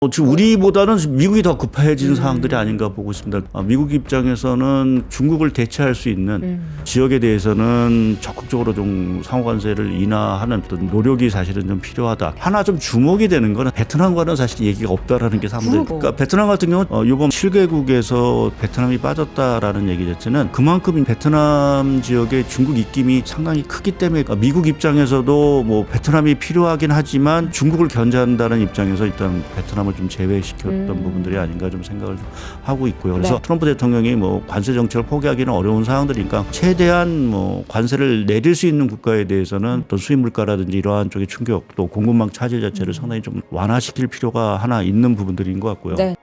지금 우리보다는 미국이 더 급해진 상황들이 아닌가 보고 있습니다. 미국 입장에서는 중국을 대체할 수 있는 지역에 대해서는 적극적으로 좀 상호관세를 인하하는 어떤 노력이 사실은 좀 필요하다. 하나 좀 주목이 되는 거는 베트남과는 사실 얘기가 없다라는 게 사람들. 그러니까 베트남 같은 경우 이번 7개국에서 베트남이 빠졌다라는 얘기 자체는 그만큼 베트남 지역에 중국 입김이 상당히 크기 때문에 미국 입장에서도 뭐 베트남이 필요하긴 하지만 중국을 견제한다는 입장에서 일단 베트남을 좀 제외시켰던 부분들이 아닌가 좀 생각을 좀 하고 있고요. 그래서 네. 트럼프 대통령이 뭐 관세 정책을 포기하기는 어려운 상황들이니까 최대한 뭐 관세를 내릴 수 있는 국가에 대해서는 또 수입 물가라든지 이러한 쪽의 충격 또 공급망 차질 자체를 상당히 좀 완화시킬 필요가 하나 있는 부분들인 것 같고요. 네.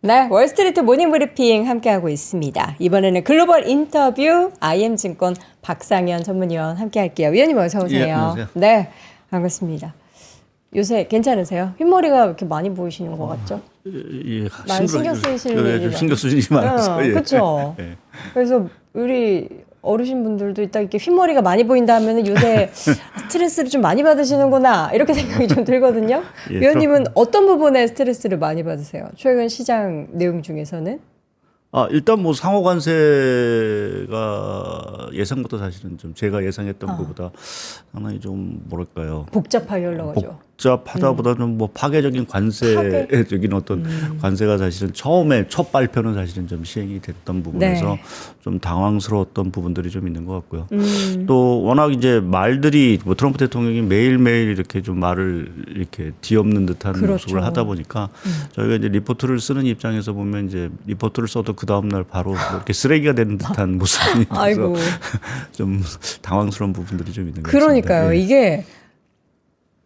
네, 월스트리트 모닝 브리핑 함께하고 있습니다. 이번에는 글로벌 인터뷰 IM증권 박상현 전문위원 함께할게요. 위원님 어서 오세요. 예, 안녕하세요. 네, 반갑습니다. 요새 괜찮으세요? 흰머리가 이렇게 많이 보이시는 것 같죠? 예, 많이 신경 쓰이시는 일이 신경 쓰이는 일이 많아서. 그렇죠. 예. 그래서 우리 어르신분들도 이따 이렇게 흰머리가 많이 보인다 하면 요새 스트레스를 좀 많이 받으시는구나 이렇게 생각이 좀 들거든요. 예, 위원님은 어떤 부분에 스트레스를 많이 받으세요? 최근 시장 내용 중에서는? 일단 뭐 상호관세가 예상보다 사실은 좀 제가 예상했던 것보다 상당히 좀 뭐랄까요. 복잡하게 흘러가죠. 복잡하다보다는 뭐 파괴적인 관세적인 어떤 관세가 사실은 처음에 첫 발표는 사실은 좀 시행이 됐던 부분에서 네. 좀 당황스러웠던 부분들이 좀 있는 것 같고요. 또 워낙 이제 말들이 뭐 트럼프 대통령이 매일매일 이렇게 좀 말을 이렇게 뒤엎는 듯한 그렇죠. 모습을 하다 보니까 저희가 이제 리포트를 쓰는 입장에서 보면 이제 리포트를 써도 그 다음 날 바로 뭐 이렇게 쓰레기가 되는 듯한 모습이 아이고. 있어서 좀 당황스러운 부분들이 좀 있는 것 같습니다. 그러니까요. 예. 이게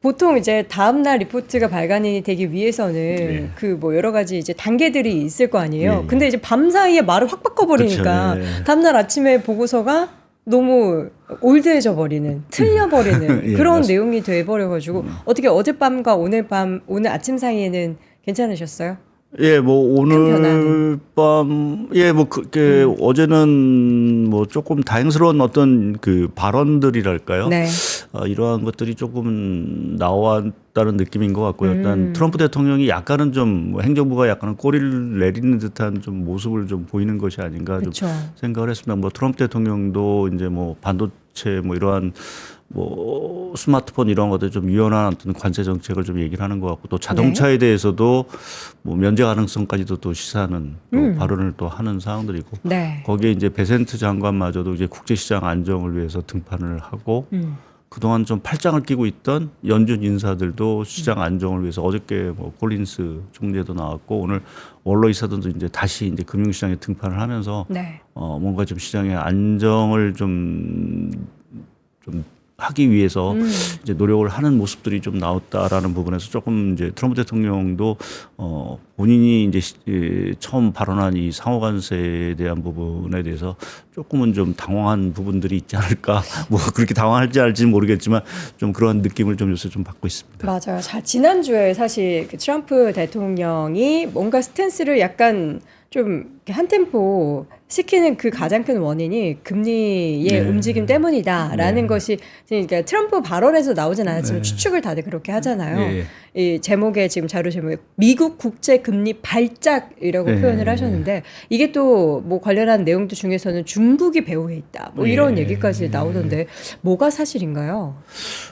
보통 이제 다음날 리포트가 발간이 되기 위해서는 예. 그 뭐 여러 가지 이제 단계들이 있을 거 아니에요. 예. 근데 이제 밤 사이에 말을 확 바꿔버리니까 그렇죠. 예. 다음날 아침에 보고서가 너무 올드해져 버리는, 틀려버리는 예, 그런 맞습니다. 내용이 돼버려가지고 어떻게 어젯밤과 오늘 아침 사이에는 괜찮으셨어요? 예, 뭐 오늘 변화는? 밤, 예, 뭐 그게 어제는 뭐 조금 다행스러운 어떤 그 발언들이랄까요? 네. 이러한 것들이 조금 나왔다는 느낌인 것 같고요. 일단 트럼프 대통령이 약간은 좀뭐 행정부가 약간은 꼬리를 내리는 듯한 좀 모습을 좀 보이는 것이 아닌가 그쵸. 좀 생각을 했습니다. 뭐 트럼프 대통령도 이제 뭐 반도체 뭐 이러한 뭐 스마트폰 이런 것들 좀 유연한 어떤 관세 정책을 좀 얘기를 하는 것 같고 또 자동차에 대해서도 뭐 면제 가능성까지도 또 시사하는 또 발언을 또 하는 상황들이고 네. 거기에 이제 베센트 장관마저도 이제 국제시장 안정을 위해서 등판을 하고 그동안 좀 팔짱을 끼고 있던 연준 인사들도 시장 안정을 위해서 어저께 뭐 콜린스 총재도 나왔고 오늘 월러 이사들도 이제 다시 이제 금융시장에 등판을 하면서 네. 뭔가 좀 시장의 안정을 좀 하기 위해서 이제 노력을 하는 모습들이 좀 나왔다라는 부분에서 조금 이제 트럼프 대통령도 본인이 이제 처음 발언한 이 상호관세에 대한 부분에 대해서 조금은 좀 당황한 부분들이 있지 않을까 뭐 그렇게 당황할지 알지는 모르겠지만 좀 그런 느낌을 좀 요새 좀 받고 있습니다. 맞아요. 자, 지난주에 사실 그 트럼프 대통령이 뭔가 스탠스를 약간 좀 한 템포 시키는 그 가장 큰 원인이 금리의 네. 움직임 때문이다라는 네. 것이 그러니까 트럼프 발언에서 나오진 않았지만 추측을 다들 그렇게 하잖아요. 네. 이 제목에 지금 자료 제목에 미국 국제 금리 발작이라고 네. 표현을 하셨는데 이게 또 뭐 관련한 내용들 중에서는 중국이 배후에 있다. 뭐 이런 네. 얘기까지 나오던데 뭐가 사실인가요?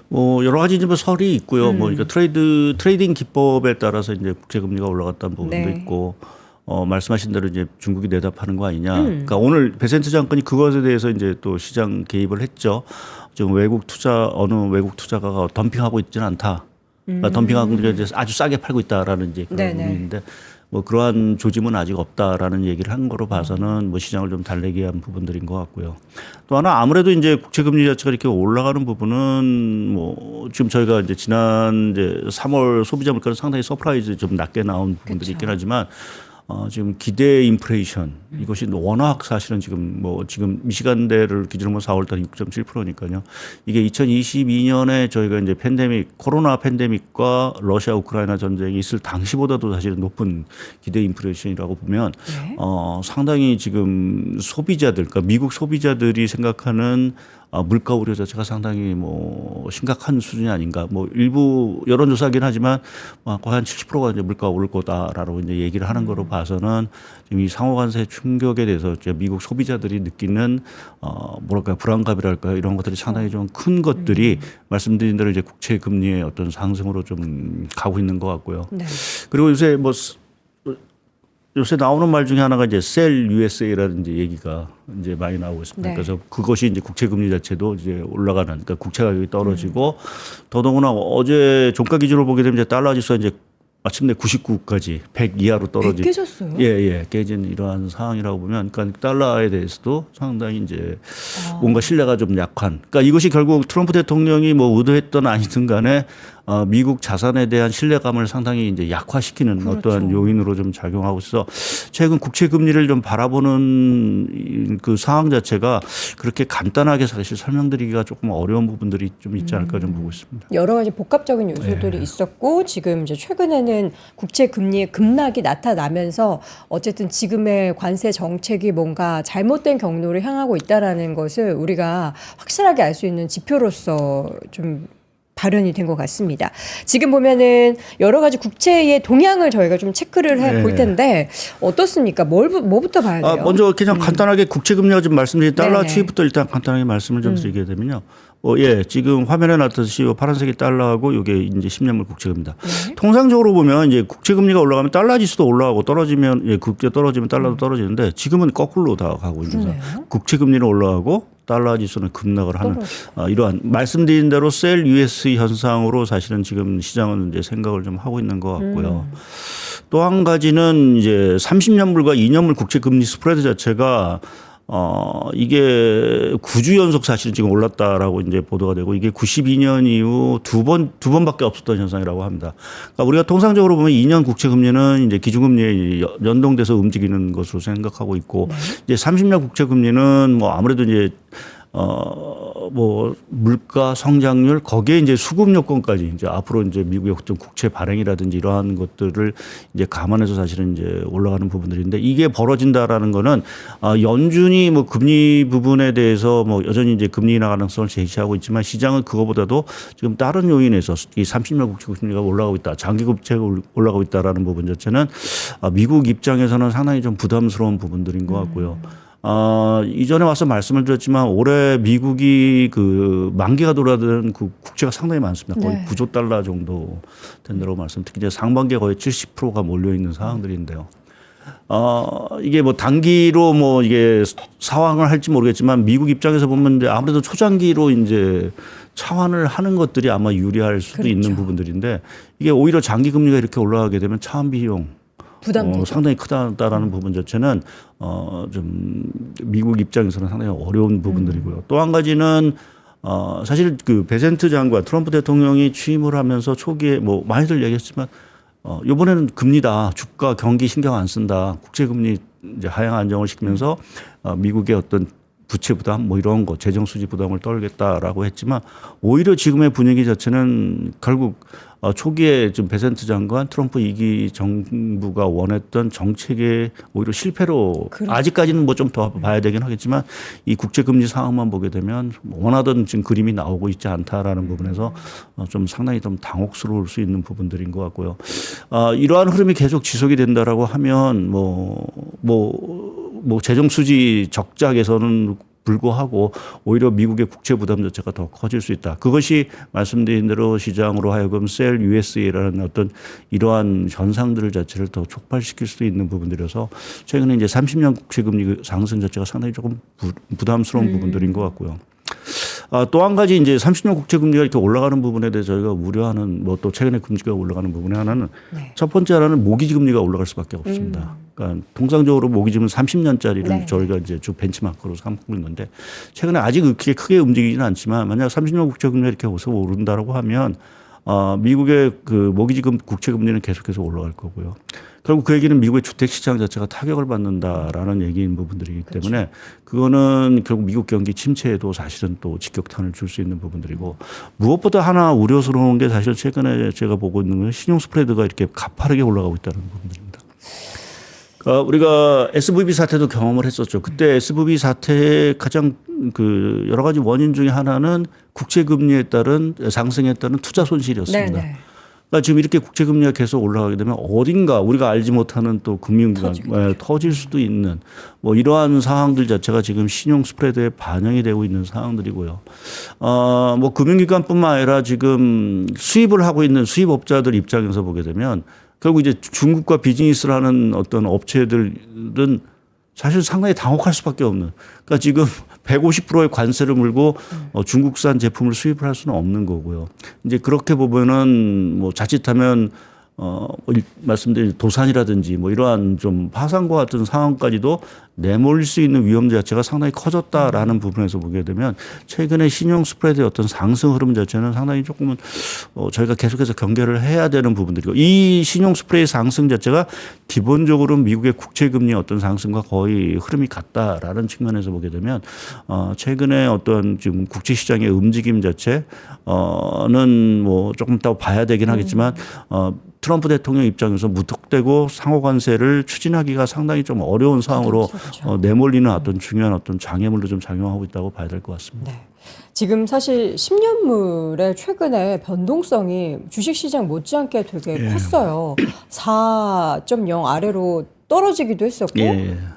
뭐 여러 가지 이제 뭐 설이 있고요. 뭐 그러니까 트레이딩 기법에 따라서 이제 국제 금리가 올라갔다는 부분도 네. 있고. 말씀하신 대로 이제 중국이 내답하는 거 아니냐. 그러니까 오늘 베센트 장관이 그것에 대해서 이제 또 시장 개입을 했죠. 지금 어느 외국 투자가가 덤핑하고 있지는 않다. 그러니까 덤핑하고 이제 아주 싸게 팔고 있다라는 이제 그런 네네. 의미인데 뭐 그러한 조짐은 아직 없다라는 얘기를 한 거로 봐서는 뭐 시장을 좀 달래게 한 부분들인 것 같고요. 또 하나 아무래도 이제 국채금리 자체가 이렇게 올라가는 부분은 뭐 지금 저희가 이제 지난 이제 3월 소비자 물가는 상당히 서프라이즈 좀 낮게 나온 부분들이 있긴 하지만 지금 기대 인플레이션 이것이 워낙 사실은 지금 미시간대를 기준으로 4월달 6.7%니까요. 이게 2022년에 저희가 이제 코로나 팬데믹과 러시아 우크라이나 전쟁이 있을 당시보다도 사실은 높은 기대 인플레이션이라고 보면 네. 상당히 지금 소비자들, 그러니까 미국 소비자들이 생각하는 물가 우려 자체가 상당히 뭐 심각한 수준이 아닌가. 뭐 일부 여론조사긴 하지만 거의 한 70%가 이제 물가가 오를 거다라고 이제 얘기를 하는 거로 봐서는 지금 이 상호관세 충격에 대해서 이제 미국 소비자들이 느끼는 뭐랄까요 불안감이랄까요 이런 것들이 상당히 좀 큰 것들이 말씀드린 대로 이제 국채 금리의 어떤 상승으로 좀 가고 있는 것 같고요. 네. 그리고 요새 나오는 말 중에 하나가 이제 sell USA라든지 얘기가 이제 많이 나오고 있습니다. 네. 그래서 그것이 이제 국채 금리 자체도 이제 올라가는, 그러니까 국채 가격이 떨어지고 더더구나 어제 종가 기준으로 보게 되면 이제 달러 지수가 이제 마침내 99까지 100 이하로 떨어진. 깨졌어요? 예, 깨진 이러한 상황이라고 보면, 그러니까 달러에 대해서도 상당히 이제 뭔가 신뢰가 좀 약한. 그러니까 이것이 결국 트럼프 대통령이 뭐 의도했던 아니든 간에 미국 자산에 대한 신뢰감을 상당히 이제 약화시키는 그렇죠. 어떠한 요인으로 좀 작용하고 있어서 최근 국채 금리를 좀 바라보는 그 상황 자체가 그렇게 간단하게 사실 설명드리기가 조금 어려운 부분들이 좀 있지 않을까 좀 보고 있습니다. 여러 가지 복합적인 요소들이 있었고 지금 이제 최근에는 국채 금리의 급락이 나타나면서 어쨌든 지금의 관세 정책이 뭔가 잘못된 경로를 향하고 있다라는 것을 우리가 확실하게 알 수 있는 지표로서 좀 발현이 된 것 같습니다. 지금 보면은 여러 가지 국채의 동향을 저희가 좀 체크를 해볼 텐데 어떻습니까? 뭐부터 봐야 돼요? 먼저 그냥 간단하게 국채 금리가 좀 말씀드린 달러 네네. 추이부터 일단 간단하게 말씀을 좀 드리게 되면요. 지금 화면에 나타났듯이 파란색이 달러하고 이게 이제 10년물 국채금리입니다. 네. 통상적으로 보면 이제 국채금리가 올라가면 달러 지수도 올라가고 떨어지면 국채 떨어지면 달러도 떨어지는데 지금은 거꾸로 다 가고 있는 거죠. 국채금리는 올라가고 달러 지수는 급락을 하는 이러한 말씀드린 대로 셀 US 현상으로 사실은 지금 시장은 이제 생각을 좀 하고 있는 것 같고요. 또 한 가지는 이제 30년물과 2년물 국채 금리 스프레드 자체가 이게 9주 연속 사실 지금 올랐다라고 이제 보도가 되고 이게 92년 이후 두 번밖에 없었던 현상이라고 합니다. 그러니까 우리가 통상적으로 보면 2년 국채 금리는 이제 기준금리에 연동돼서 움직이는 것으로 생각하고 있고 이제 30년 국채 금리는 뭐 아무래도 이제 뭐 물가 성장률 거기에 이제 수급 요건까지 이제 앞으로 이제 미국의 어떤 국채 발행이라든지 이러한 것들을 이제 감안해서 사실은 이제 올라가는 부분들인데 이게 벌어진다라는 거는 연준이 뭐 금리 부분에 대해서 뭐 여전히 이제 금리 인하 가능성을 제시하고 있지만 시장은 그거보다도 지금 다른 요인에서 이 30년 국채 금리가 올라가고 있다, 장기 국채가 올라가고 있다라는 부분 자체는 미국 입장에서는 상당히 좀 부담스러운 부분들인 것 같고요. 이전에 와서 말씀을 드렸지만 올해 미국이 그 만기가 돌아드는 그 국채가 상당히 많습니다. 거의 9조 달러 정도 된다고 말씀. 특히 이제 상반기에 거의 70%가 몰려 있는 상황들인데요. 이게 뭐 단기로 뭐 이게 상황을 할지 모르겠지만 미국 입장에서 보면 이제 아무래도 초장기로 이제 차환을 하는 것들이 아마 유리할 수도 있는 부분들인데 이게 오히려 장기 금리가 이렇게 올라가게 되면 차환 비용 상당히 크다라는 부분 자체는 좀 미국 입장에서는 상당히 어려운 부분들이고요. 또 한 가지는 사실 그 베센트 장관 트럼프 대통령이 취임을 하면서 초기에 뭐 많이들 얘기했지만 이번에는 금리다, 주가 경기 신경 안 쓴다, 국채 금리 이제 하향 안정을 시키면서 미국의 어떤 부채 부담 뭐 이런 거 재정 수지 부담을 떨겠다라고 했지만 오히려 지금의 분위기 자체는 결국 초기에 좀 베센트 장관 트럼프 2기 정부가 원했던 정책의 오히려 실패로 아직까지는 뭐 좀 더 봐야 되긴 하겠지만 이 국채 금리 상황만 보게 되면 원하던 지금 그림이 나오고 있지 않다라는 부분에서 좀 상당히 좀 당혹스러울 수 있는 부분들인 것 같고요. 이러한 흐름이 계속 지속이 된다라고 하면 뭐 재정 수지 적자 개선은 불구하고 오히려 미국의 국채 부담 자체가 더 커질 수 있다. 그것이 말씀드린 대로 시장으로 하여금 셀 USA라는 어떤 이러한 현상들 자체를 더 촉발시킬 수도 있는 부분들이어서 최근에 이제 30년 국채 금리 상승 자체가 상당히 조금 부담스러운 부분들인 것 같고요. 또 한 가지 이제 30년 국채 금리가 이렇게 올라가는 부분에 대해서 저희가 우려하는 뭐 또 최근에 금리가 올라가는 부분의 하나는 첫 번째 하나는 모기지 금리가 올라갈 수밖에 없습니다. 그러니까 통상적으로 모기지는 30년짜리를 저희가 이제 주 벤치마크로 삼고 있는데 최근에 아직 그렇게 크게 움직이지는 않지만 만약 30년 국채 금리가 이렇게 오른다라고 하면 미국의 그 모기지금 국채 금리는 계속해서 올라갈 거고요. 결국 그 얘기는 미국의 주택 시장 자체가 타격을 받는다라는 얘기인 부분들이기 때문에 그거는 결국 미국 경기 침체에도 사실은 또 직격탄을 줄 수 있는 부분들이고 무엇보다 하나 우려스러운 게 사실 최근에 제가 보고 있는 건 신용 스프레드가 이렇게 가파르게 올라가고 있다는 부분들입니다. 우리가 SVB 사태도 경험을 했었죠. 그때 SVB 사태의 가장 그 여러 가지 원인 중에 하나는 국채 금리에 따른 상승에 따른 투자 손실이었습니다. 네네. 그러니까 지금 이렇게 국채 금리가 계속 올라가게 되면 어딘가 우리가 알지 못하는 또 금융기관 터질 수도 있는 뭐 이러한 상황들 자체가 지금 신용 스프레드에 반영이 되고 있는 상황들이고요. 뭐 금융기관뿐만 아니라 지금 수입을 하고 있는 수입업자들 입장에서 보게 되면 결국 이제 중국과 비즈니스를 하는 어떤 업체들은 사실 상당히 당혹할 수밖에 없는. 그러니까 지금 150%의 관세를 물고 중국산 제품을 수입을 할 수는 없는 거고요. 이제 그렇게 보면은 뭐 자칫하면 말씀드린 도산이라든지 뭐 이러한 좀 파산과 같은 상황까지도 내몰릴 수 있는 위험 자체가 상당히 커졌다라는 부분에서 보게 되면 최근에 신용 스프레드의 어떤 상승 흐름 자체는 상당히 조금은 저희가 계속해서 경계를 해야 되는 부분들이고 이 신용 스프레드 상승 자체가 기본적으로 미국의 국채 금리의 어떤 상승과 거의 흐름이 같다라는 측면에서 보게 되면 최근에 어떤 지금 국제 시장의 움직임 자체는 뭐 조금 이따 봐야 되긴 하겠지만 트럼프 대통령 입장에서 무턱대고 상호 관세를 추진하기가 상당히 좀 어려운 상황으로 그렇죠. 내몰리는 어떤 중요한 어떤 장애물로 좀 작용하고 있다고 봐야 될 것 같습니다. 네. 지금 사실 10년물의 최근에 변동성이 주식시장 못지않게 되게 컸어요. 4.0 아래로 떨어지기도 했었고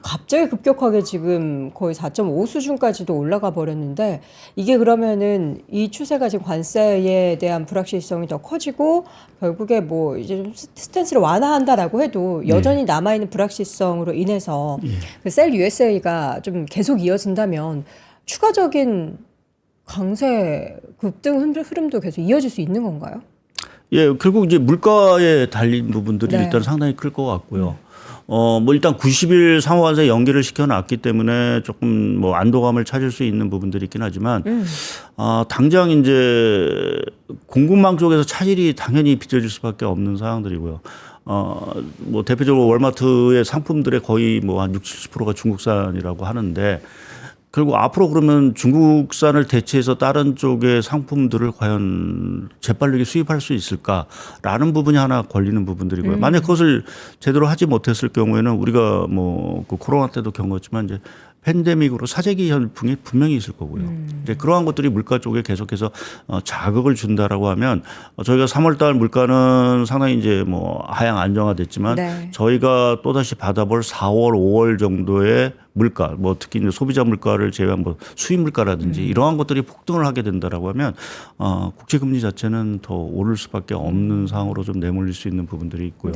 갑자기 급격하게 지금 거의 4.5 수준까지도 올라가 버렸는데 이게 그러면은 이 추세가 지금 관세에 대한 불확실성이 더 커지고 결국에 뭐 이제 좀 스탠스를 완화한다라고 해도 여전히 남아있는 불확실성으로 인해서 그 셀 USA가 좀 계속 이어진다면 추가적인 강세 급등 흐름도 계속 이어질 수 있는 건가요? 예, 결국 이제 물가에 달린 부분들이 일단 상당히 클 것 같고요. 뭐 일단 90일 상호관세 연기를 시켜놨기 때문에 조금 뭐 안도감을 찾을 수 있는 부분들이 있긴 하지만 당장 이제 공급망 쪽에서 차질이 당연히 빚어질 수밖에 없는 상황들이고요. 뭐 대표적으로 월마트의 상품들의 거의 뭐 한 60, 70%가 중국산이라고 하는데 결국 앞으로 그러면 중국산을 대체해서 다른 쪽의 상품들을 과연 재빠르게 수입할 수 있을까라는 부분이 하나 걸리는 부분들이고요. 만약 그것을 제대로 하지 못했을 경우에는 우리가 뭐 그 코로나 때도 겪었지만 이제 팬데믹으로 사재기 현풍이 분명히 있을 거고요. 이제 그러한 것들이 물가 쪽에 계속해서 자극을 준다라고 하면 저희가 3월달 물가는 상당히 이제 뭐 하향 안정화됐지만 저희가 또 다시 받아볼 4월, 5월 정도의 물가, 뭐 특히 이제 소비자 물가를 제외한 뭐 수입 물가라든지 이러한 것들이 폭등을 하게 된다라고 하면 국채 금리 자체는 더 오를 수밖에 없는 상황으로 좀 내몰릴 수 있는 부분들이 있고요.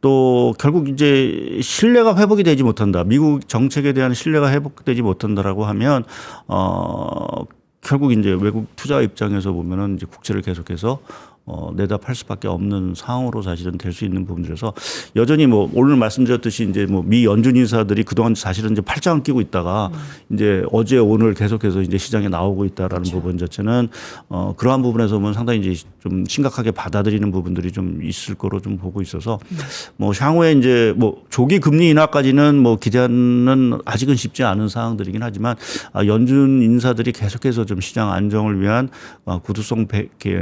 또 결국 이제 신뢰가 회복이 되지 못한다. 미국 정책에 대한 신뢰가 회복되지 못한다라고 하면 결국 이제 외국 투자 입장에서 보면은 이제 국채를 계속해서 내다 팔 수밖에 없는 상황으로 사실은 될 수 있는 부분들에서 여전히 뭐 오늘 말씀드렸듯이 이제 뭐 미 연준 인사들이 그동안 사실은 이제 팔짱을 끼고 있다가 이제 어제 오늘 계속해서 이제 시장에 나오고 있다라는 부분 자체는 그러한 부분에서 보면 상당히 이제 좀 심각하게 받아들이는 부분들이 좀 있을 거로 좀 보고 있어서 뭐 향후에 이제 뭐 조기 금리 인하까지는 뭐 기대하는 아직은 쉽지 않은 상황들이긴 하지만 연준 인사들이 계속해서 좀 시장 안정을 위한 구두성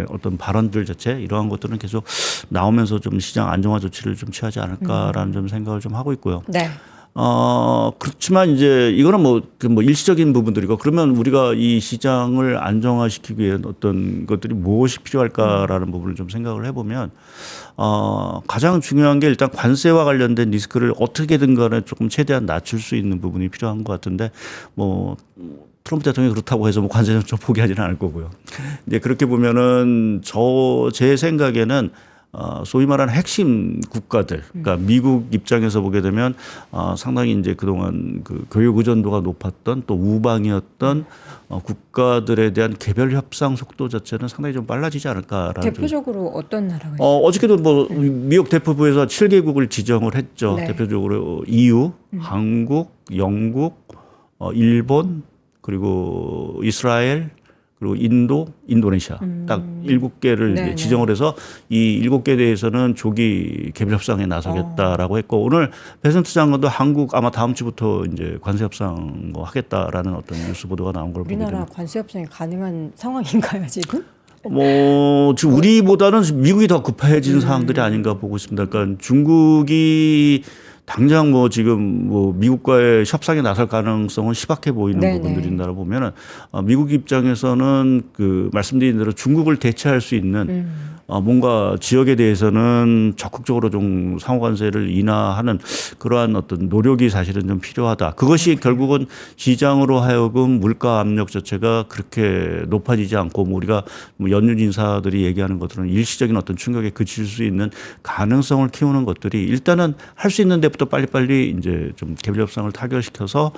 어떤 발언들 이러한 것들은 계속 나오면서 좀 시장 안정화 조치를 좀 취하지 않을까라는 좀 생각을 좀 하고 있고요. 그렇지만 이제 이거는 뭐 일시적인 부분들이고 그러면 우리가 이 시장을 안정화시키기 위한 어떤 것들이 무엇이 필요할까라는 부분을 좀 생각을 해보면 가장 중요한 게 일단 관세와 관련된 리스크를 어떻게든 간에 조금 최대한 낮출 수 있는 부분이 필요한 것 같은데 뭐 트럼프 대통령이 그렇다고 해서 뭐 관세는 좀 포기하지는 않을 거고요. 이제 그렇게 보면은 제 생각에는 소위 말하는 핵심 국가들, 그러니까 미국 입장에서 보게 되면 상당히 이제 그동안 그 교육 의존도가 높았던 또 우방이었던 국가들에 대한 개별 협상 속도 자체는 상당히 좀 빨라지지 않을까라는. 대표적으로 어떤 나라가 있어요? 어저께도 뭐 미국 대표부에서 7개국을 지정을 했죠. 대표적으로 EU, 한국, 영국, 일본, 그리고 이스라엘, 그리고 인도, 인도네시아 딱 7개를 이제 지정을 해서 이 7개에 대해서는 조기 개별 협상에 나서겠다라고 했고 오늘 베센트 장관도 한국 아마 다음 주부터 이제 관세 협상 뭐 하겠다라는 어떤 뉴스 보도가 나온 걸 보게 됩니다. 우리나라 관세 협상이 가능한 상황인가요 지금? 뭐 지금 우리보다는 미국이 더 급해진 상황들이 아닌가 보고 있습니다. 그러니까 중국이 당장 뭐 지금 뭐 미국과의 협상에 나설 가능성은 희박해 보이는 네네. 부분들인다라 보면은 미국 입장에서는 그 말씀드린 대로 중국을 대체할 수 있는 뭔가 지역에 대해서는 적극적으로 좀 상호 관세를 인하하는 그러한 어떤 노력이 사실은 좀 필요하다. 그것이 결국은 시장으로 하여금 물가 압력 자체가 그렇게 높아지지 않고 뭐 우리가 뭐 연준 인사들이 얘기하는 것들은 일시적인 어떤 충격에 그칠 수 있는 가능성을 키우는 것들이 일단은 할 수 있는 데부터 빨리빨리 이제 좀 개별 협상을 타결시켜서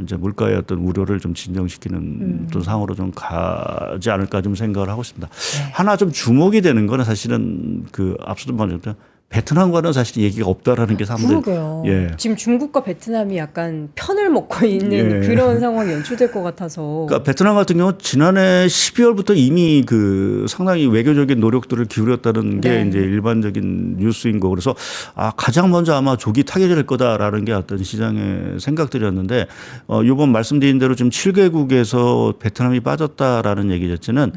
이제 물가의 어떤 우려를 좀 진정시키는 어떤 상황으로 좀 가지 않을까 좀 생각을 하고 있습니다. 네. 하나 좀 주목이 되는 거는 사실은 그 앞서도 말했던 베트남과는 사실 얘기가 없다라는 게 사람들. 그러게요. 예. 지금 중국과 베트남이 약간 편을 먹고 있는 예. 그런 상황이 연출될 것 같아서. 그러니까 베트남 같은 경우 지난해 12월부터 이미 그 상당히 외교적인 노력들을 기울였다는 게 네. 이제 일반적인 뉴스인 거. 그래서 가장 먼저 아마 조기 타결될 거다라는 게 어떤 시장의 생각들이었는데 이번 말씀드린 대로 지금 7개국에서 베트남이 빠졌다라는 얘기 자체는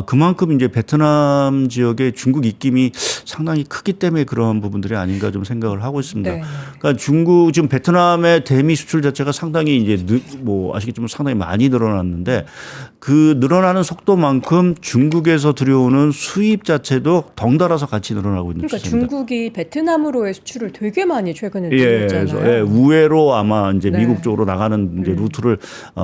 그만큼 이제 베트남 지역에 중국 입김이 상당히 크기 때문에 그런 부분들이 아닌가 좀 생각을 하고 있습니다. 네. 그러니까 중국 지금 베트남의 대미 수출 자체가 상당히 이제 뭐 아시겠지만 상당히 많이 늘어났는데 그 늘어나는 속도만큼 중국에서 들여오는 수입 자체도 덩달아서 같이 늘어나고 있는 그러니까 추세입니다. 중국이 베트남으로의 수출을 되게 많이 최근에 예, 줄였잖아요. 그래서 우회로 아마 이제 네. 미국 쪽으로 나가는 이제 루트를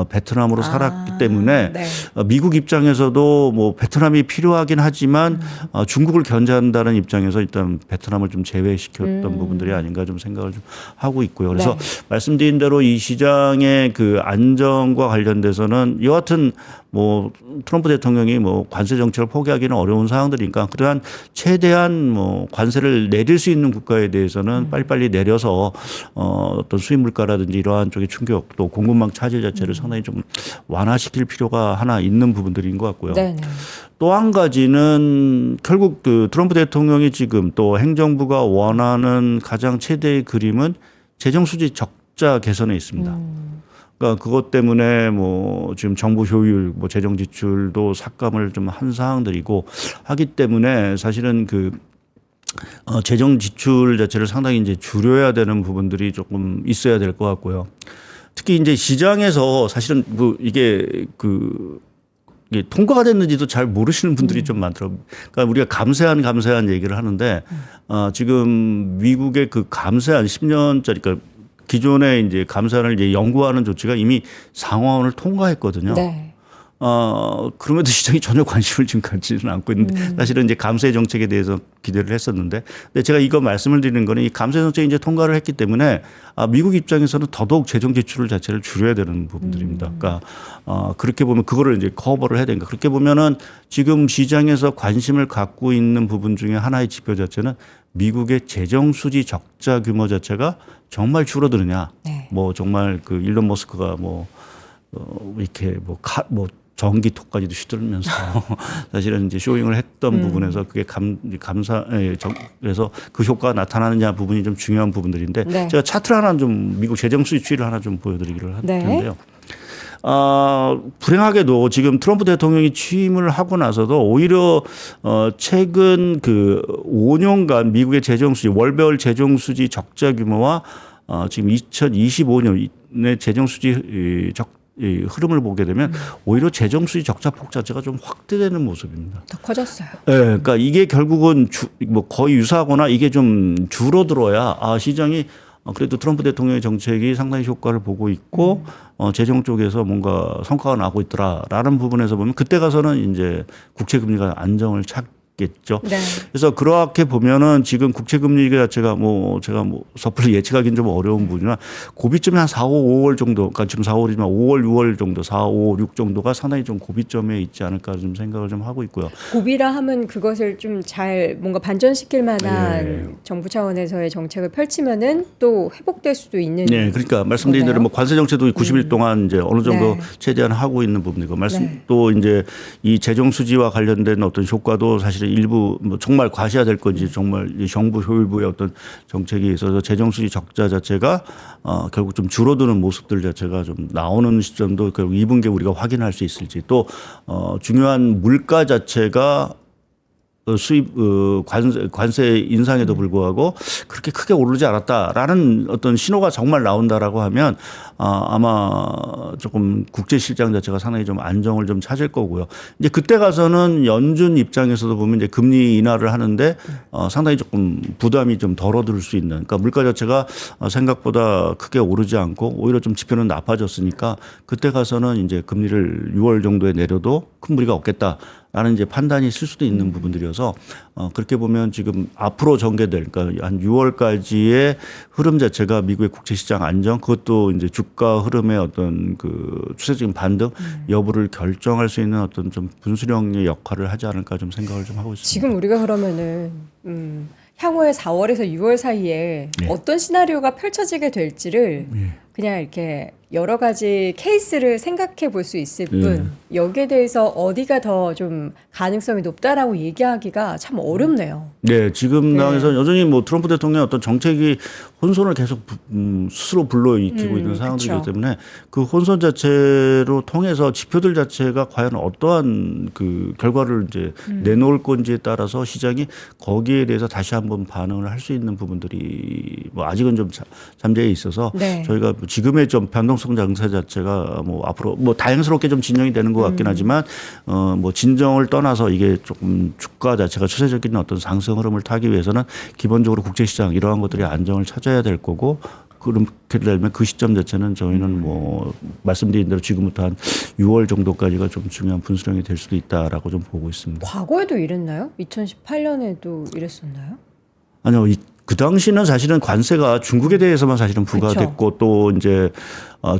베트남으로 살았기 때문에 네. 미국 입장에서도 뭐 베트남이 필요하긴 하지만 중국을 견제한다는 입장에서 일단 베트남을 좀 제외시켰던 부분들이 아닌가 좀 생각을 좀 하고 있고요. 그래서 네. 말씀드린 대로 이 시장의 그 안정과 관련돼서는 여하튼 뭐 트럼프 대통령이 뭐 관세 정책을 포기하기는 어려운 상황들이니까 그러한 최대한 뭐 관세를 내릴 수 있는 국가에 대해서는 빨리빨리 내려서 어떤 수입 물가라든지 이러한 쪽의 충격 또 공급망 차질 자체를 상당히 좀 완화시킬 필요가 하나 있는 부분들인 것 같고요. 네. 또 한 가지는 결국 그 트럼프 대통령이 지금 또 행정부가 원하는 가장 최대의 그림은 재정 수지 적자 개선에 있습니다. 그러니까 그것 때문에 뭐 지금 정부 효율, 뭐 재정 지출도 삭감을 좀 한 사항들이고 하기 때문에 사실은 그 재정 지출 자체를 상당히 이제 줄여야 되는 부분들이 조금 있어야 될 것 같고요. 특히 이제 시장에서 사실은 뭐 이게 통과가 됐는지도 잘 모르시는 분들이 좀 많더라고요. 그러니까 우리가 감세한 얘기를 하는데 지금 미국의 그 감세한 10년짜리 그러니까 기존에 이제 감세안을 이제 연구하는 조치가 이미 상원을 통과했거든요. 네. 그럼에도 시장이 전혀 관심을 지금 갖지는 않고 있는데 사실은 이제 감세 정책에 대해서 기대를 했었는데 근데 제가 이거 말씀을 드리는 거는 이 감세 정책이 이제 통과를 했기 때문에 미국 입장에서는 더더욱 재정 지출 자체를 줄여야 되는 부분들입니다. 그러니까 그렇게 보면 그거를 이제 커버를 해야 되니까 그렇게 보면은 지금 시장에서 관심을 갖고 있는 부분 중에 하나의 지표 자체는 미국의 재정 수지 적자 규모 자체가 정말 줄어드느냐. 네. 뭐 정말 그 일론 머스크가 이렇게 전기톱까지도 휘두르면서 사실은 이제 쇼잉을 했던 부분에서 그게 그래서 그 효과가 나타나느냐 부분이 좀 중요한 부분들인데 네. 제가 차트를 하나 좀 미국 재정 수지를 하나 좀 보여드리기를 할 네. 텐데요. 불행하게도 지금 트럼프 대통령이 취임을 하고 나서도 오히려 최근 그 5년간 미국의 재정 수지 월별 재정 수지 적자 규모와 지금 2025년의 재정 수지 이 흐름을 보게 되면 오히려 재정 수지 적자 폭 자체가 좀 확대되는 모습입니다. 더 커졌어요. 네, 그러니까 이게 결국은 뭐 거의 유사하거나 이게 좀 줄어들어야 시장이 그래도 트럼프 대통령의 정책이 상당히 효과를 보고 있고 재정 쪽에서 뭔가 성과가 나고 있더라라는 부분에서 보면 그때 가서는 이제 국채 금리가 안정을 찾겠죠. 네. 그래서 그렇게 보면은 지금 국채 금리 자체가 제가 섣불리 예측하기는 좀 어려운 부분이나 고비점이 한 4, 5, 5월 정도, 그러니까 지금 4월이지만 5월, 6월 정도, 4, 5, 6 정도가 상당히 좀 고비점에 있지 않을까 좀 생각을 좀 하고 있고요. 고비라 하면 그것을 좀 잘 뭔가 반전시킬 만한 예. 정부 차원에서의 정책을 펼치면은 또 회복될 수도 있는. 네, 그러니까 말씀드린 대로 뭐 관세 정책도 90일 동안 이제 어느 정도 네. 최대한 하고 있는 부분이고 네. 또 이제 이 재정 수지와 관련된 어떤 효과도 사실은 일부 뭐 정말 과시해야 될 건지 정말 이 정부 효율부의 어떤 정책에 있어서 재정 수지 적자 자체가 결국 좀 줄어드는 모습들 자체가 좀 나오는 시점도 결국 2분기에 우리가 확인할 수 있을지 또 중요한 물가 자체가 수입 관세 인상에도 불구하고 그렇게 크게 오르지 않았다라는 어떤 신호가 정말 나온다라고 하면 아마 조금 국제 시장 자체가 상당히 좀 안정을 좀 찾을 거고요. 이제 그때 가서는 연준 입장에서도 보면 이제 금리 인하를 하는데 상당히 조금 부담이 좀 덜어들 수 있는, 그러니까 물가 자체가 생각보다 크게 오르지 않고 오히려 좀 지표는 나빠졌으니까 그때 가서는 이제 금리를 6월 정도에 내려도 큰 무리가 없겠다라는 이제 판단이 있을 수도 있는 부분들이어서 그렇게 보면 지금 앞으로 전개될, 그러니까 한 6월까지의 흐름 자체가 미국의 국제시장 안정, 그것도 이제 주가 흐름의 어떤 그 추세적인 반등 여부를 결정할 수 있는 어떤 좀 분수령의 역할을 하지 않을까 좀 생각을 좀 하고 있습니다. 지금 우리가 그러면은 향후에 4월에서 6월 사이에 어떤 시나리오가 펼쳐지게 될지를 그냥 이렇게 여러 가지 케이스를 생각해 볼 수 있을 뿐 여기에 대해서 어디가 더 좀 가능성이 높다라고 얘기하기가 참 어렵네요. 네, 지금 당에서 여전히 뭐 트럼프 대통령의 어떤 정책이 혼선을 계속 스스로 불러일으키고 있는 상황이기 그쵸. 때문에 그 혼선 자체로 통해서 지표들 자체가 과연 어떠한 그 결과를 이제 내놓을 건지에 따라서 시장이 거기에 대해서 다시 한번 반응을 할 수 있는 부분들이 뭐 아직은 좀 잠재해 있어서 네. 저희가 지금의 좀 변동성 장세 자체가 뭐 앞으로 뭐 다행스럽게 좀 진정이 되는 것 같긴 하지만 뭐 진정을 떠나서 이게 조금 주가 자체가 추세적인 어떤 상승 흐름을 타기 위해서는 기본적으로 국제시장 이러한 것들이 안정을 찾아야 될 거고, 그렇게 되면 그 시점 자체는 저희는 뭐 말씀드린 대로 지금부터 한 6월 정도까지가 좀 중요한 분수령이 될 수도 있다라고 좀 보고 있습니다. 과거에도 이랬나요? 2018년에도 이랬었나요? 아니요. 그 당시는 사실은 관세가 중국에 대해서만 사실은 부과됐고 또 이제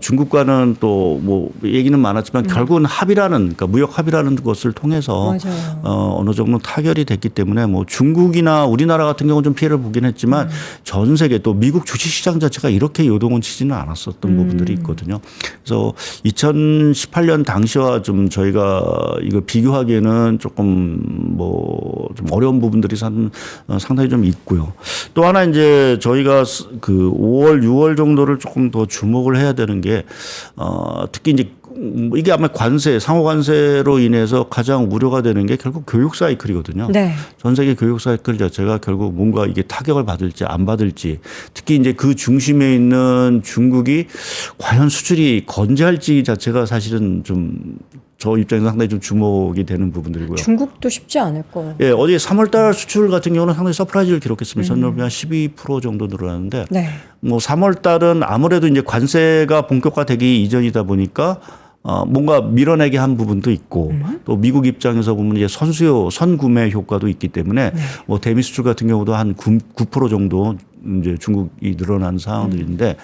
중국과는 또 뭐 얘기는 많았지만 결국은 합의라는, 그러니까 무역 합의라는 것을 통해서 어느 정도 타결이 됐기 때문에 뭐 중국이나 우리나라 같은 경우는 좀 피해를 보긴 했지만 전 세계 또 미국 주식시장 자체가 이렇게 요동은 치지는 않았었던 부분들이 있거든요. 그래서 2018년 당시와 좀 저희가 이거 비교하기에는 조금 뭐 좀 어려운 부분들이 상당히 좀 있고요. 또 하나 이제 저희가 그 5월, 6월 정도를 조금 더 주목을 해야 되는 게 특히 이제 이게 아마 관세, 상호 관세로 인해서 가장 우려가 되는 게 결국 교육 사이클이거든요. 네. 전 세계 교육 사이클 자체가 결국 뭔가 이게 타격을 받을지 안 받을지, 특히 이제 그 중심에 있는 중국이 과연 수출이 건재할지 자체가 사실은 좀 저 입장에서 상당히 좀 주목이 되는 부분들이고요. 중국도 쉽지 않을 거예요. 예, 어제 3월달 수출 같은 경우는 상당히 서프라이즈를 기록했습니다. 전년보다 한 12% 정도 늘어났는데, 네. 뭐 3월달은 아무래도 이제 관세가 본격화되기 이전이다 보니까 뭔가 밀어내게 한 부분도 있고 또 미국 입장에서 보면 이제 선수요, 선구매 효과도 있기 때문에 뭐 대미 수출 같은 경우도 한 9% 정도 이제 중국이 늘어난 상황들인데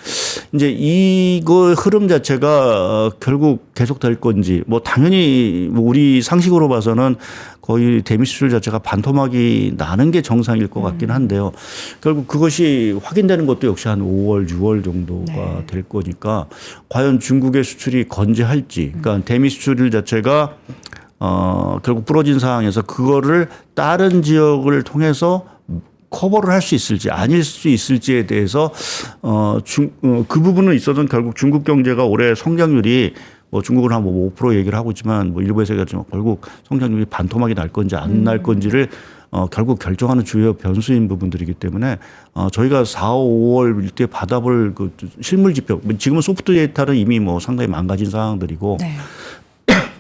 이제 이거 흐름 자체가 결국 계속될 건지, 뭐 당연히 뭐 우리 상식으로 봐서는 거의 대미 수출 자체가 반토막이 나는 게 정상일 것 같긴 한데요. 결국 그것이 확인되는 것도 역시 한 5월, 6월 정도가 될 거니까 과연 중국의 수출이 건재할지, 그러니까 대미 수출 자체가 결국 부러진 상황에서 그거를 다른 지역을 통해서 커버를 할 수 있을지 아닐 수 있을지에 대해서 그 부분은 있어도 결국 중국 경제가 올해 성장률이 뭐 중국은 한 5% 얘기를 하고 있지만 뭐 일부에서 얘기하지만 결국 성장률이 반토막이 날 건지 안 날 건지를 결국 결정하는 주요 변수인 부분들이기 때문에 저희가 4, 5월 때 받아볼 그 실물 지표, 지금은 소프트 데이터는 이미 뭐 상당히 망가진 상황들이고 네.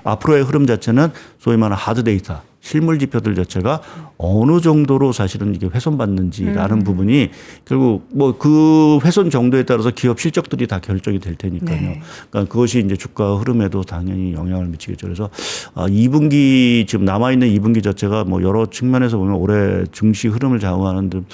앞으로의 흐름 자체는 소위 말하는 하드 데이터, 실물 지표들 자체가 어느 정도로 사실은 이게 훼손받는지라는 부분이 결국 뭐 그 훼손 정도에 따라서 기업 실적들이 다 결정이 될 테니까요. 네. 그러니까 그것이 이제 주가 흐름에도 당연히 영향을 미치겠죠. 그래서 2분기 지금 남아있는 2분기 자체가 뭐 여러 측면에서 보면 올해 증시 흐름을 좌우하는 듯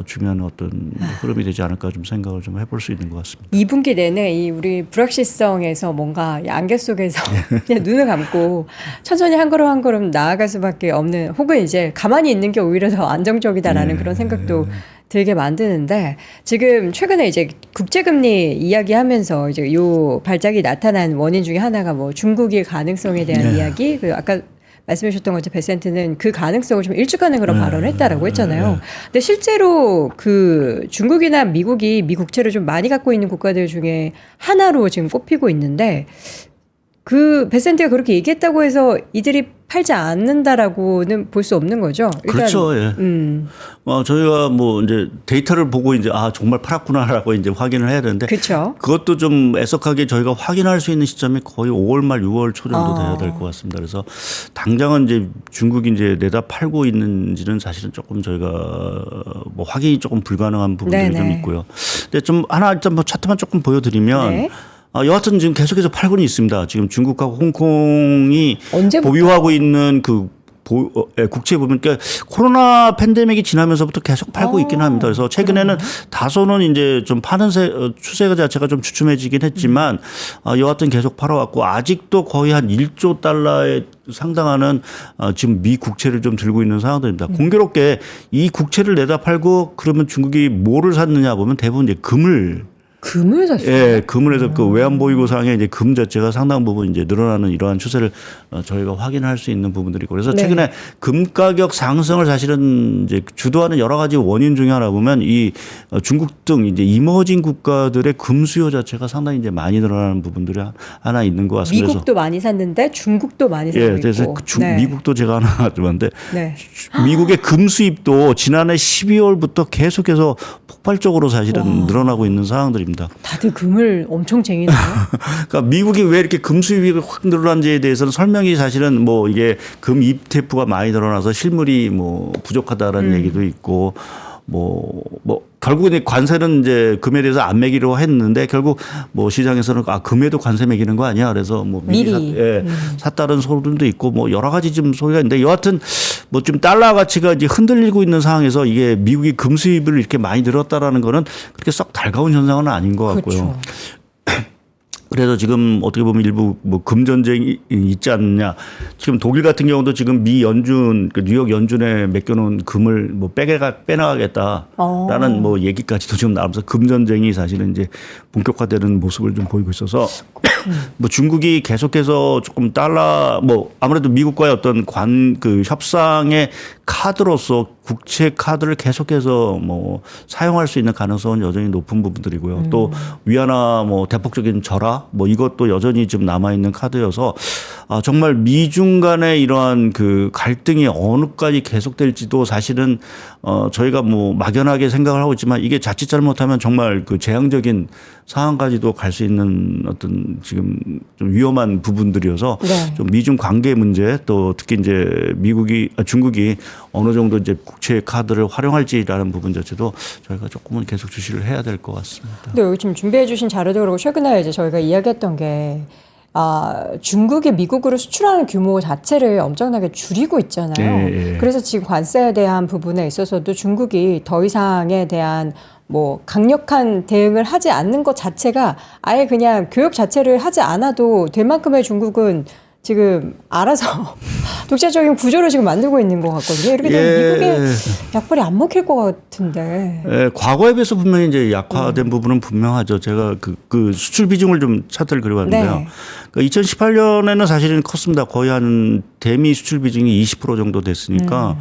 중요한 어떤 흐름이 되지 않을까 좀 생각을 좀 해볼 수 있는 것 같습니다. 2분기 내내 이 우리 불확실성에서 뭔가 이 안개 속에서 그냥 눈을 감고 천천히 한 걸음 한 걸음 나아갈 수밖에 없는, 혹은 이제 가만히 있는 게 오히려 더 안정적이다라는 그런 생각도 들게 만드는데, 지금 최근에 이제 국제금리 이야기하면서 이제 요 발작이 나타난 원인 중에 하나가 뭐 중국의 가능성에 대한 이야기, 그리고 아까 말씀해 주셨던 것처럼 베센트는 그 가능성을 좀 일축하는 그런 발언을 했다라고 했잖아요. 근데 실제로 그 중국이나 미국이 미 국채를 좀 많이 갖고 있는 국가들 중에 하나로 지금 꼽히고 있는데, 그 베센트가 그렇게 얘기했다고 해서 이들이 팔지 않는다라고는 볼 수 없는 거죠. 일단, 그렇죠. 예. 저희가 뭐 이제 데이터를 보고 이제 정말 팔았구나라고 이제 확인을 해야 되는데 그렇죠. 그것도 좀 애석하게 저희가 확인할 수 있는 시점이 거의 5월 말 6월 초 정도 돼야 될 것 같습니다. 그래서 당장은 이제 중국이 이제 내다 팔고 있는지는 사실은 조금 저희가 뭐 확인이 조금 불가능한 부분들이 네네. 좀 있고요. 근데 좀 하나 일단 뭐 차트만 조금 보여드리면. 네. 여하튼 지금 계속해서 팔고는 있습니다. 지금 중국과 홍콩이 언제부터? 보유하고 있는 그 국채 보면 그러니까 코로나 팬데믹이 지나면서부터 계속 팔고 있긴 합니다. 그래서 최근에는 다소는 이제 좀 파는 추세 자체가 좀 주춤해지긴 했지만 여하튼 계속 팔아왔고 아직도 거의 한 1조 달러에 상당하는 지금 미 국채를 좀 들고 있는 상황들입니다. 공교롭게 이 국채를 내다 팔고 그러면 중국이 뭐를 샀느냐 보면 대부분 이제 금을 샀어요. 예, 금을 해서 그 외환보유고상의 이제 금 자체가 상당 부분 이제 늘어나는 이러한 추세를 저희가 확인할 수 있는 부분들이 있고 그래서 네. 최근에 금 가격 상승을 사실은 이제 주도하는 여러 가지 원인 중에 하나 보면 이 중국 등 이제 이머징 국가들의 금 수요 자체가 상당히 이제 많이 늘어나는 부분들이 하나 있는 것 같습니다. 미국도 많이 샀는데 중국도 많이 사고 예, 그래서 있고. 미국도 제가 하나 가져왔는데 네. 미국의 금 수입도 지난해 12월부터 계속해서 폭발적으로 사실은 늘어나고 있는 상황들입니다. 다들 금을 엄청 쟁이네요. 그러니까 미국이 왜 이렇게 금 수입이 확 늘어난지에 대해서는 설명이 사실은 뭐 이게 금 입태프가 많이 늘어나서 실물이 뭐 부족하다라는 얘기도 있고 뭐 결국은 관세는 이제 금에 대해서 안 매기로 했는데 결국 뭐 시장에서는 금에도 관세 매기는 거 아니야. 그래서 뭐 미리 샀다는 소리도 있고 뭐 여러 가지 좀 소리가 있는데 여하튼 뭐 좀 달러 가치가 이제 흔들리고 있는 상황에서 이게 미국이 금 수입을 이렇게 많이 늘었다라는 거는 그렇게 썩 달가운 현상은 아닌 것 같고요. 그렇죠. 그래서 지금 어떻게 보면 일부 뭐 금 전쟁이 있지 않느냐. 지금 독일 같은 경우도 지금 미 연준, 그 뉴욕 연준에 맡겨놓은 금을 뭐 빼나가겠다라는 뭐 얘기까지도 지금 나오면서 금 전쟁이 사실은 이제 본격화되는 모습을 좀 보이고 있어서 뭐 중국이 계속해서 조금 달러 뭐 아무래도 미국과의 어떤 그 협상의 카드로서 국채 카드를 계속해서 뭐 사용할 수 있는 가능성은 여전히 높은 부분들이고요. 또 위안화 뭐 대폭적인 절하 뭐 이것도 여전히 좀 남아 있는 카드여서 정말 미중 간의 이러한 그 갈등이 어느까지 계속될지도 사실은 저희가 뭐 막연하게 생각을 하고 있지만 이게 자칫 잘못하면 정말 그 재앙적인 상황까지도 갈 수 있는 어떤 지금 좀 위험한 부분들이어서 네. 좀 미중 관계 문제 또 특히 이제 중국이 어느 정도 이제 국채 카드를 활용할지라는 부분 자체도 저희가 조금은 계속 주시를 해야 될 것 같습니다. 근데 여기 지금 준비해 주신 자료도 그렇고 최근에 이제 저희가 이야기했던 게 중국이 미국으로 수출하는 규모 자체를 엄청나게 줄이고 있잖아요. 예. 그래서 지금 관세에 대한 부분에 있어서도 중국이 더 이상에 대한 뭐 강력한 대응을 하지 않는 것 자체가 아예 그냥 교역 자체를 하지 않아도 될 만큼의 중국은 지금 알아서 독자적인 구조를 지금 만들고 있는 것 같거든요. 이렇게 되면 미국의 약발이 안 먹힐 것 같은데. 과거에 비해서 분명히 이제 약화된 부분은 분명하죠. 제가 그 수출 비중을 좀 차트를 그려봤는데요. 네. 그러니까 2018년에는 사실은 컸습니다. 거의 한 대미 수출 비중이 20% 정도 됐으니까.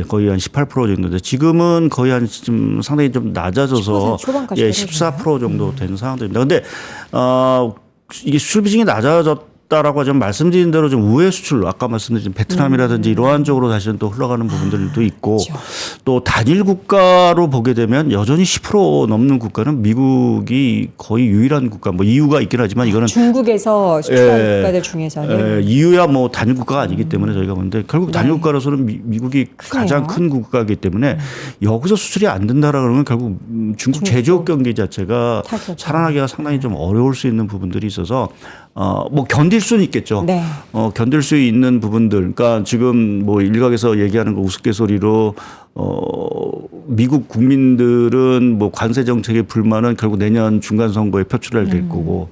거의 한 18% 정도인데 지금은 거의 한 좀 상당히 좀 낮아져서 14% 정도 되는 상황들입니다. 근데 이게 수출 비중이 낮아졌다라고 좀 말씀드린 대로 좀 우회 수출 아까 말씀드린 베트남이라든지 이러한 쪽으로 사실은 또 흘러가는 부분들도 있고 그렇죠. 또 단일 국가로 보게 되면 여전히 10% 넘는 국가는 미국이 거의 유일한 국가 뭐 이유가 있긴 하지만 이거는 중국에서 수출하는 국가들 중에서는 이유야 뭐 단일 국가가 아니기 때문에 저희가 보는데 결국 단일 국가로서는 미국이 가장 큰 국가이기 때문에 여기서 수출이 안 된다라는 건 결국 중국 제조업 경기 자체가 살아나기가 상당히 좀 어려울 수 있는 부분들이 있어서 뭐 견딜 수는 있겠죠. 네. 견딜 수 있는 부분들. 그러니까 지금 뭐 일각에서 얘기하는 거 우스갯소리로 미국 국민들은 뭐 관세 정책의 불만은 결국 내년 중간 선거에 표출할 될 거고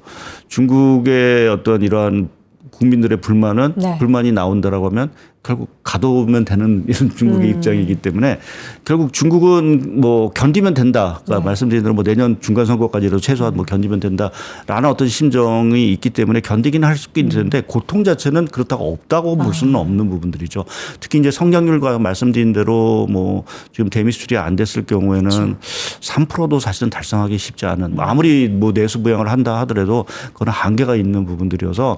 중국의 어떤 이러한 국민들의 불만이 나온다라고 하면 결국 가둬오면 되는 이런 중국의 입장이기 때문에 결국 중국은 뭐 견디면 된다. 그러니까 말씀드린 대로 뭐 내년 중간 선거까지도 최소한 뭐 견디면 된다라는 어떤 심정이 있기 때문에 견디긴 할 수 있는데 고통 자체는 그렇다고 없다고 볼 수는 없는 부분들이죠. 특히 이제 성장률과 말씀드린 대로 뭐 지금 대미 수출이 안 됐을 경우에는 3%도 사실은 달성하기 쉽지 않은 아무리 뭐 내수 부양을 한다 하더라도 그건 한계가 있는 부분들이어서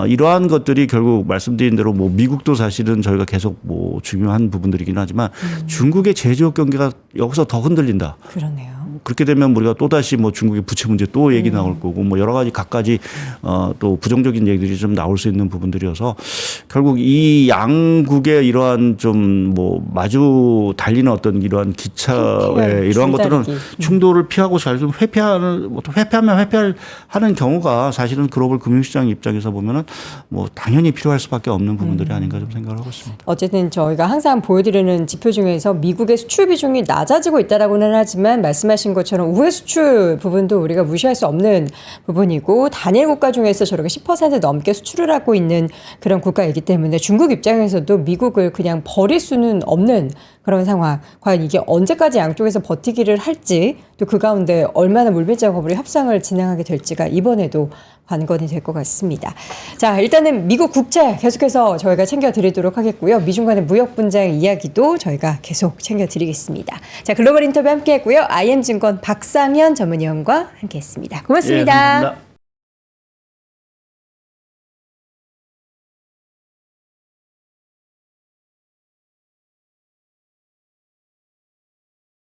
이러한 것들이 결국 말씀드린 대로 뭐 미국도 사실은 저희가 계속 뭐 중요한 부분들이긴 하지만 중국의 제조업 경기가 여기서 더 흔들린다. 그러네요. 그렇게 되면 우리가 또다시 뭐 중국의 부채 문제 또 얘기 나올 거고 뭐 여러 가지 갖가지 또 부정적인 얘기들이 좀 나올 수 있는 부분들이어서 결국 이 양국의 이러한 좀 뭐 마주 달리는 어떤 이러한 기차의 이러한 것들은 충돌을 피하고 잘 좀 회피하는 회피하면 회피하는 경우가 사실은 글로벌 금융시장 입장에서 보면은 뭐 당연히 필요할 수밖에 없는 부분들이 아닌가 좀 생각을 하고 있습니다. 어쨌든 저희가 항상 보여드리는 지표 중에서 미국의 수출 비중이 낮아지고 있다라고는 하지만 말씀하신 것처럼 우회 수출 부분도 우리가 무시할 수 없는 부분이고 단일 국가 중에서 저렇게 10% 넘게 수출을 하고 있는 그런 국가이기 때문에 중국 입장에서도 미국을 그냥 버릴 수는 없는 그런 상황. 과연 이게 언제까지 양쪽에서 버티기를 할지 또 그 가운데 얼마나 물밀작업으로 협상을 진행하게 될지가 이번에도 관건이 될 것 같습니다. 자, 일단은 미국 국채 계속해서 저희가 챙겨드리도록 하겠고요. 미중 간의 무역 분쟁 이야기도 저희가 계속 챙겨드리겠습니다. 자, 글로벌 인터뷰 함께했고요. IM증권 박상현 전문위원과 함께했습니다. 고맙습니다. 예, 감사합니다.